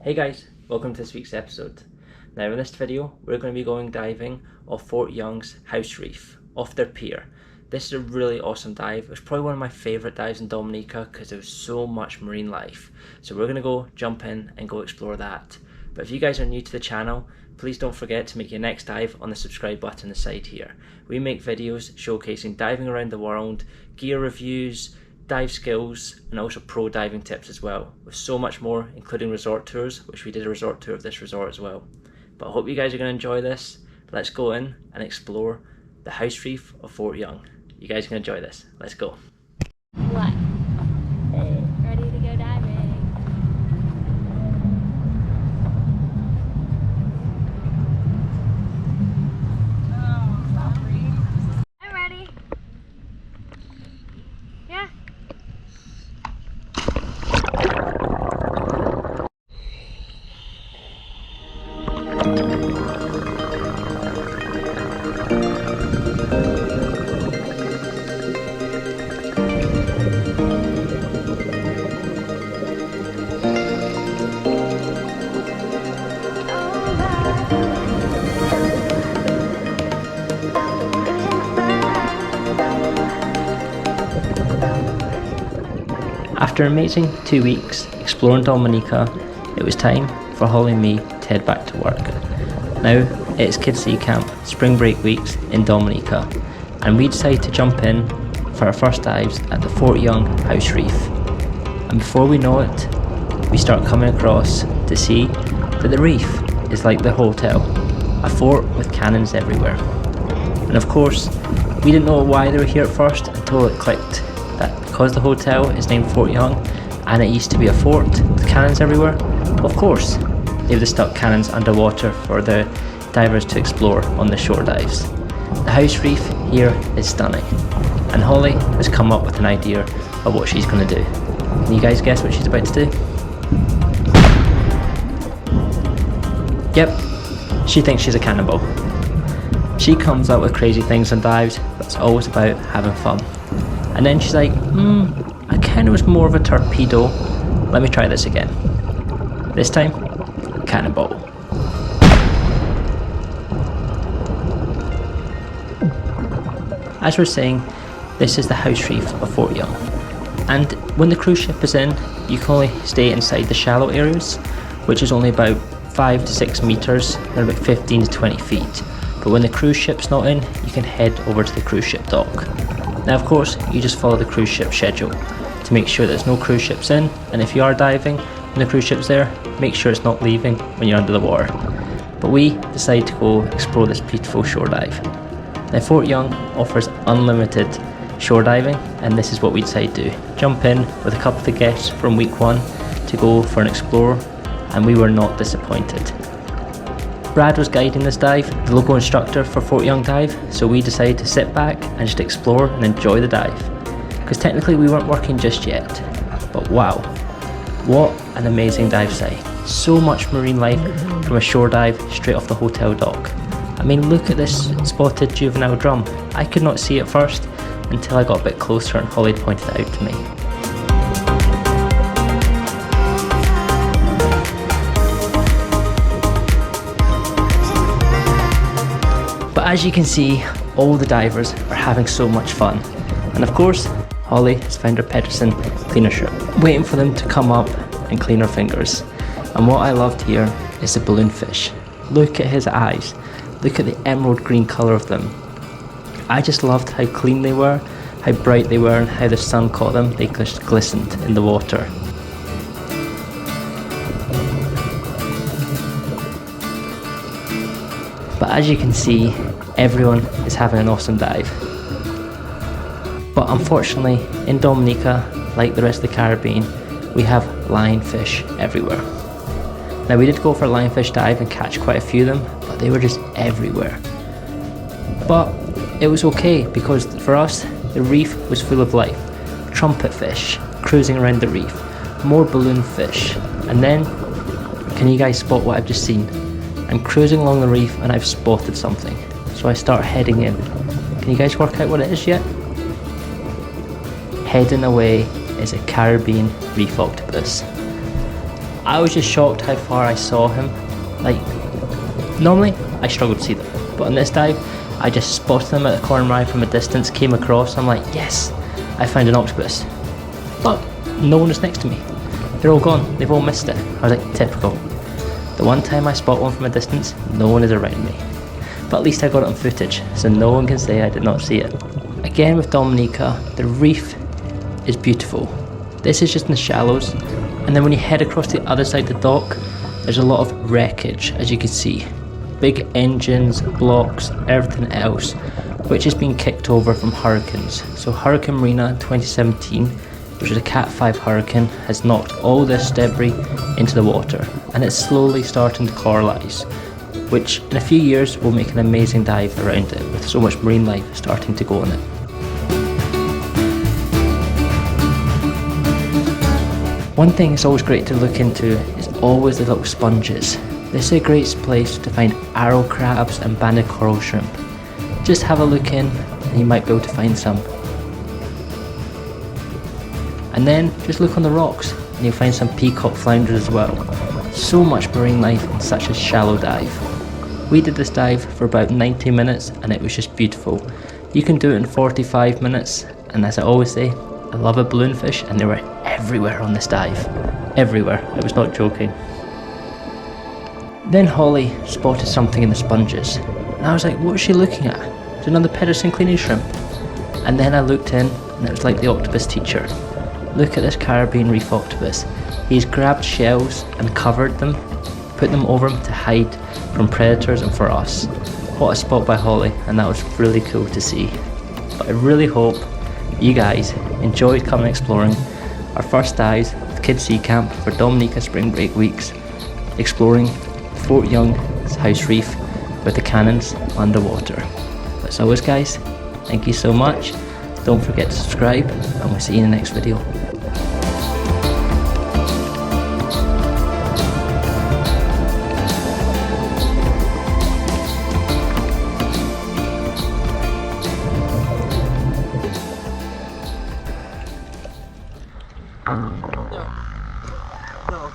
Hey guys, welcome to this week's episode. Now in this video we're going to be going diving off Fort Young's House Reef, off their pier. This is a really awesome dive. It was probably one of my favourite dives in Dominica because there was so much marine life. So we're going to go jump in and go explore that. But if you guys are new to the channel, please don't forget to make your next dive on the subscribe button on the side here. We make videos showcasing diving around the world, gear reviews, dive skills, and also pro diving tips as well, with so much more, including resort tours, which we did a resort tour of this resort as well. But I hope you guys are going to enjoy this. Let's go in and explore the House Reef of Fort Young. You guys are going to enjoy this. Let's go. What? Ready to go diving. I'm ready. Yeah. After an amazing 2 weeks exploring Dominica, it was time for Holly and me to head back to work. Now it's Kids Sea Camp spring break weeks in Dominica, and we decided to jump in for our first dives at the Fort Young House Reef. And before we know it, we start coming across to see that the reef is like the hotel, a fort with cannons everywhere. And of course, we didn't know why they were here at first until it clicked that because the hotel is named Fort Young and it used to be a fort with cannons everywhere, of course they would have stuck cannons underwater for the divers to explore on the shore dives. The house reef here is stunning, and Holly has come up with an idea of what she's going to do. Can you guys guess what she's about to do? Yep, she thinks she's a cannonball. She comes up with crazy things on dives, but it's always about having fun. And then she's like, I kind of was more of a torpedo. Let me try this again. This time, cannonball. As we're saying, this is the house reef of Fort Young. And when the cruise ship is in, you can only stay inside the shallow areas, which is only about 5 to 6 meters, and about 15 to 20 feet. But when the cruise ship's not in, you can head over to the cruise ship dock. Now of course, you just follow the cruise ship schedule to make sure there's no cruise ships in, and if you are diving and the cruise ship's there, make sure it's not leaving when you're under the water. But we decided to go explore this beautiful shore dive. Now Fort Young offers unlimited shore diving, and this is what we decided to do. Jump in with a couple of the guests from week 1 to go for an explore, and we were not disappointed. Brad was guiding this dive, the local instructor for Fort Young Dive, so we decided to sit back and just explore and enjoy the dive. Because technically we weren't working just yet, but wow, what an amazing dive site. So much marine life from a shore dive straight off the hotel dock. I mean, look at this spotted juvenile drum. I could not see it first until I got a bit closer and Holly pointed it out to me. But as you can see, all the divers are having so much fun. And of course, Holly has found her Pedersen cleaner strip, waiting for them to come up and clean her fingers. And what I loved here is the balloon fish. Look at his eyes. Look at the emerald green colour of them. I just loved how clean they were, how bright they were, and how the sun caught them. They just glistened in the water. But as you can see, everyone is having an awesome dive. But unfortunately, in Dominica, like the rest of the Caribbean, we have lionfish everywhere. Now we did go for a lionfish dive and catch quite a few of them, but they were just everywhere. But it was okay because for us, the reef was full of life. Trumpet fish cruising around the reef, more balloon fish, and then, can you guys spot what I've just seen? I'm cruising along the reef and I've spotted something. So I start heading in. Can you guys work out what it is yet? Heading away is a Caribbean reef octopus. I was just shocked how far I saw him. Like, normally I struggle to see them, but on this dive I just spotted them at the corner eye from a distance, came across, I'm like, yes, I found an octopus. But no one was next to me. They're all gone, they've all missed it. I was like, typical. The one time I spot one from a distance, no one is around me. But at least I got it on footage, so no one can say I did not see it. Again with Dominica, the reef is beautiful. This is just in the shallows, and then when you head across the other side of the dock, there's a lot of wreckage, as you can see. Big engines, blocks, everything else, which has been kicked over from hurricanes. So Hurricane Marina in 2017, which was a Cat 5 hurricane, has knocked all this debris into the water, and it's slowly starting to coralise, which in a few years will make an amazing dive around it, with so much marine life starting to go on it. One thing it's always great to look into is always the little sponges. This is a great place to find arrow crabs and banded coral shrimp. Just have a look in and you might be able to find some. And then just look on the rocks and you'll find some peacock flounders as well. So much marine life in such a shallow dive. We did this dive for about 90 minutes and it was just beautiful. You can do it in 45 minutes, and as I always say, I love a balloonfish, and they were everywhere on this dive. Everywhere, I was not joking. Then Holly spotted something in the sponges, and I was like, what is she looking at? It's another Pedersen cleaning shrimp. And then I looked in, and it was like the octopus teacher. Look at this Caribbean reef octopus. He's grabbed shells and covered them, put them over him to hide from predators and for us. What a spot by Holly, and that was really cool to see. But I really hope you guys enjoyed coming exploring our first dives with Kids Sea Camp for Dominica Spring Break weeks, exploring Fort Young House Reef with the cannons underwater. But as always guys, thank you so much. Don't forget to subscribe, and we'll see you in the next video. No.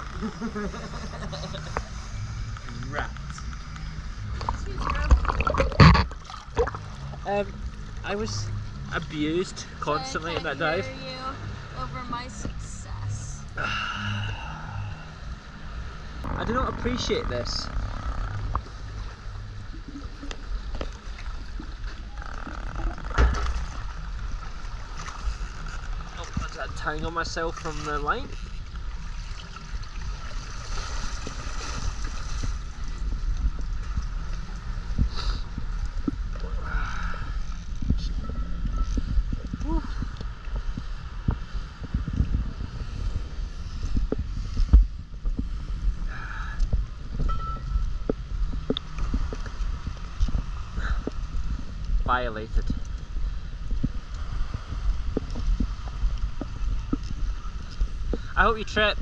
Rat. I was abused constantly in that dive. You over my success. I do not appreciate this. Oh, that's that tangle myself from the line. Violated. I hope you trip.